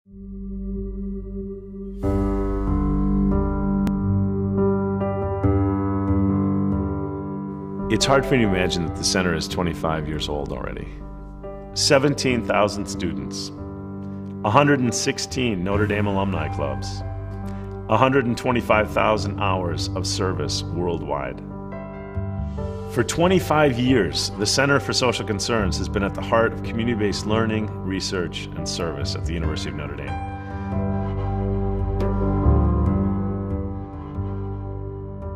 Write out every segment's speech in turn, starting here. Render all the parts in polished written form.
It's hard for me to imagine that the center is 25 years old already. 17,000 students, 116 Notre Dame alumni clubs, 125,000 hours of service worldwide. For 25 years, the Center for Social Concerns has been at the heart of community-based learning, research, and service at the University of Notre Dame.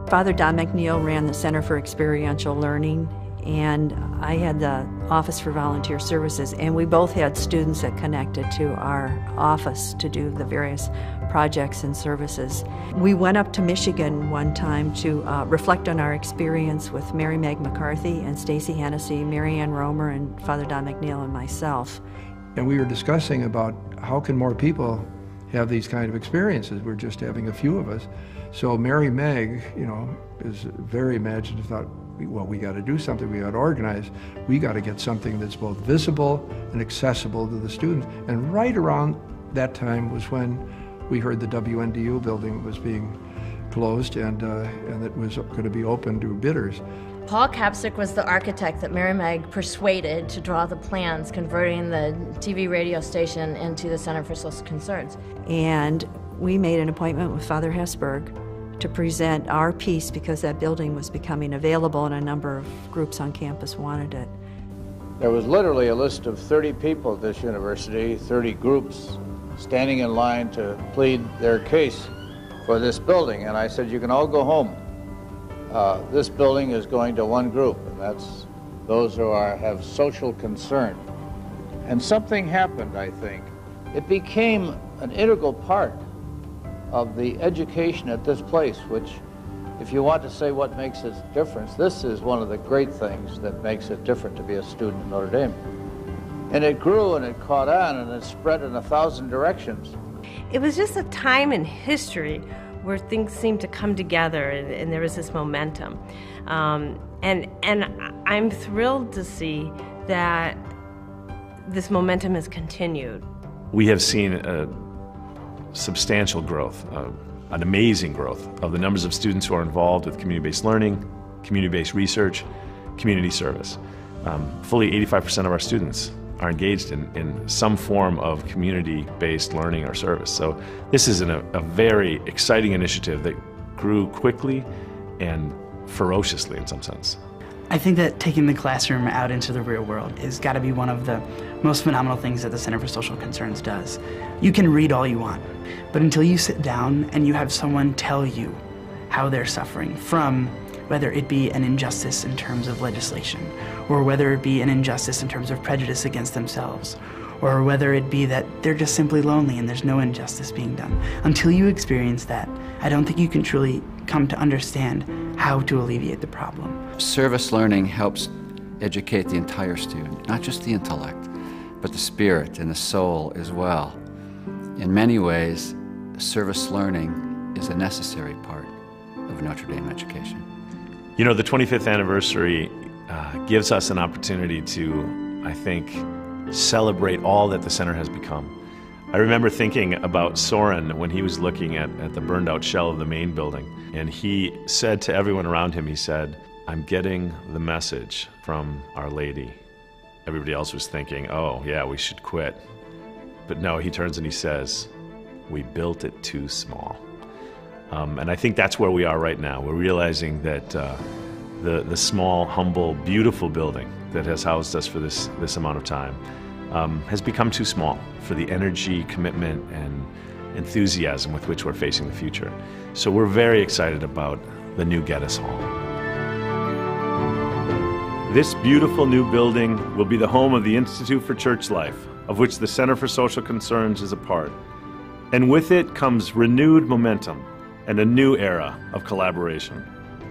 Father Don McNeil ran the Center for Experiential Learning, and I had the Office for Volunteer Services, and we both had students that connected to our office to do the various projects and services. We went up to Michigan one time to reflect on our experience with Mary Meg McCarthy and Stacy Hennessy, Mary Ann Romer, and Father Don McNeil and myself. And we were discussing about how can more people have these kind of experiences. We're just having a few of us. So Mary Meg, is very imaginative, thought, well, we got to do something, we got to organize, we got to get something that's both visible and accessible to the students. And right around that time was when we heard the WNDU building was being closed and it was going to be open to bidders. Paul Kapsick was the architect that Mary Meg persuaded to draw the plans converting the TV radio station into the Center for Social Concerns. And we made an appointment with Father Hesburgh to present our piece because that building was becoming available and a number of groups on campus wanted it. There was literally a list of 30 people at this university, 30 groups, standing in line to plead their case for this building. And I said, you can all go home. This building is going to one group, and that's those who have social concern. And something happened, I think. It became an integral part of the education at this place, which, if you want to say what makes its difference, this is one of the great things that makes it different to be a student at Notre Dame. And it grew and it caught on and it spread in 1,000 directions. It was just a time in history where things seemed to come together and there was this momentum. And I'm thrilled to see that this momentum has continued. We have seen a substantial growth, an amazing growth of the numbers of students who are involved with community-based learning, community-based research, community service. Fully 85% of our students are engaged in some form of community-based learning or service. So this is a very exciting initiative that grew quickly and ferociously in some sense. I think that taking the classroom out into the real world has got to be one of the most phenomenal things that the Center for Social Concerns does. You can read all you want, but until you sit down and you have someone tell you how they're suffering from, whether it be an injustice in terms of legislation, or whether it be an injustice in terms of prejudice against themselves, or whether it be that they're just simply lonely and there's no injustice being done. Until you experience that, I don't think you can truly come to understand how to alleviate the problem. Service learning helps educate the entire student, not just the intellect, but the spirit and the soul as well. In many ways, service learning is a necessary part of Notre Dame education. You know, the 25th anniversary gives us an opportunity to, I think, celebrate all that the center has become. I remember thinking about Soren when he was looking at the burned out shell of the main building, and he said to everyone around him, he said, "I'm getting the message from Our Lady." Everybody else was thinking, oh yeah, we should quit. But no, he turns and he says, "We built it too small." And I think that's where we are right now. We're realizing that the small, humble, beautiful building that has housed us for this amount of time has become too small for the energy, commitment, and enthusiasm with which we're facing the future. So we're very excited about the new Geddes Hall. This beautiful new building will be the home of the Institute for Church Life, of which the Center for Social Concerns is a part. And with it comes renewed momentum and a new era of collaboration.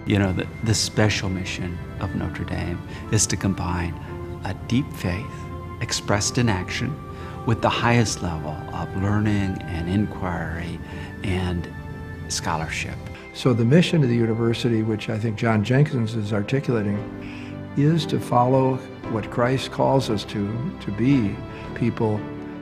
You know, the special mission of Notre Dame is to combine a deep faith expressed in action with the highest level of learning and inquiry and scholarship. So the mission of the university, which I think John Jenkins is articulating, is to follow what Christ calls us to be people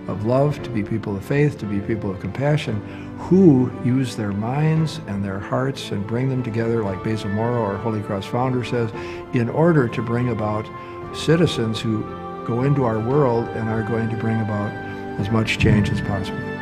of love, to be people of faith, to be people of compassion, who use their minds and their hearts and bring them together, like Basil Morrow, our Holy Cross founder, says, in order to bring about citizens who go into our world and are going to bring about as much change as possible.